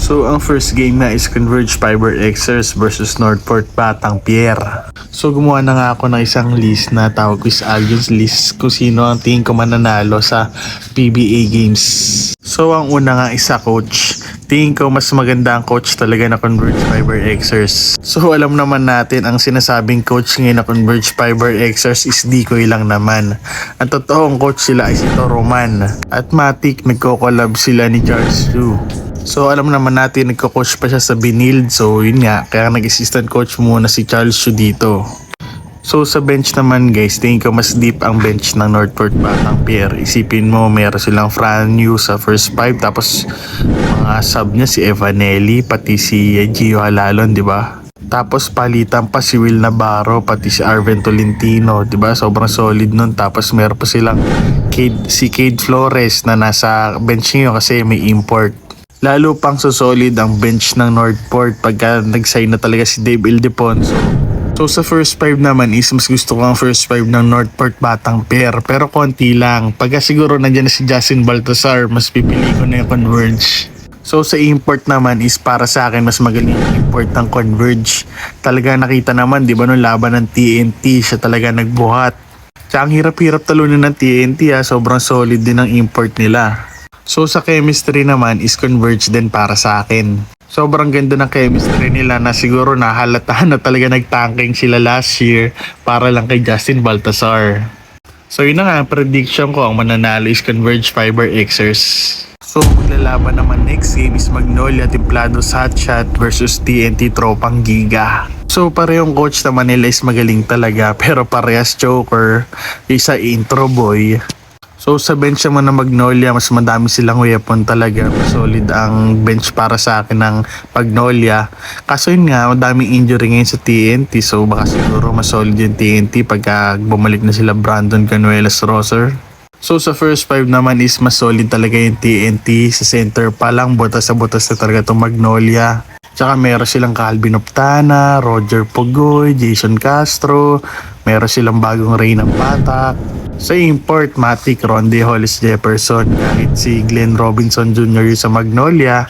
So ang first game na is Converge Fiber Xers versus Northport Batang Pierre. So gumawa na nga ako ng isang list na tawag ko is Alliance list kung sino ang tingin ko mananalo sa PBA games. So ang una nga isa coach. Tingin ko mas maganda ang coach talaga na Converge Fiber Xers. So alam naman natin ang sinasabing coach ngayon na Converge Fiber Xers is Dikoy lang naman. Ang totoong coach sila ay si Roman. At Matic nagko-collab sila ni Charles Chu. So alam naman natin nagko-coach pa siya sa Binild. So yun nga, kaya nag-assistant coach muna si Charles Chu dito. So sa bench naman guys, tingin ko mas deep ang bench ng Northport Batang Pierre. Isipin mo, meron silang Fran Yu sa first 5, tapos mga sub niya si Evanelli, pati si Gio Halalon, di ba? Tapos palitan pa si Will Navarro, pati si Arven Tolentino, di ba? Sobrang solid nun. Tapos meron pa silang si Cade Flores na nasa bench niyo kasi may import. Lalo pang solid ang bench ng Northport pagka nag-sign na talaga si Dave Ildefonso. So sa first 5 naman is mas gusto ko ang first 5 ng Northport Batang Pierre, pero konti lang. Pagka siguro nandiyan na si Justin Baltasar, mas pipili ko na yung Converge. So sa import naman is para sa akin mas magaling yung import ng Converge. Talaga nakita naman, di ba, nung laban ng TNT, siya talaga nagbuhat. Tsaka ang hirap-hirap talunin ng TNT sobrang solid din ang import nila. So sa chemistry naman is Converge din para sa akin. Sobrang ganda ng chemistry nila na siguro nahalatahan na talaga nagtanking sila last year para lang kay Justin Baltasar. So yun na nga, prediction ko ang mananalo is Converge Fiber Xers. So maglalaban naman next game is Magnolia Templados Hotshot versus TNT Tropang Giga. So parehong coach naman nila is magaling talaga, pero parehas choker, isa intro boy. So sa bench naman ng Magnolia, mas madami silang weapon talaga. Mas solid ang bench para sa akin ng Magnolia. Kaso yun nga, madaming injury ngayon sa TNT. So baka siguro mas solid yung TNT pagka bumalik na sila Brandon Canuelas Rosser. So sa first 5 naman is mas solid talaga yung TNT. Sa center pa lang, butas na talaga itong Magnolia. Tsaka meron silang Calvin Optana, Roger Pogoy, Jason Castro. Meron silang bagong Rey ng Patak. Sa import, Matic, Ronde Hollis Jefferson, kahit si Glenn Robinson Jr. sa Magnolia,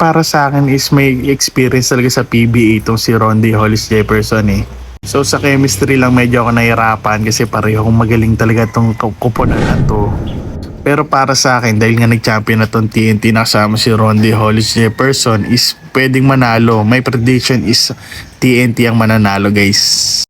para sa akin is may experience talaga sa PBA itong si Ronde Hollis Jefferson So sa chemistry lang medyo ako nahirapan kasi parehong magaling talaga itong kuponan na to. Pero para sa akin, dahil nga nag-champion na itong TNT na kasama si Ronde Hollis Jefferson, is pwedeng manalo. My prediction is TNT ang mananalo guys.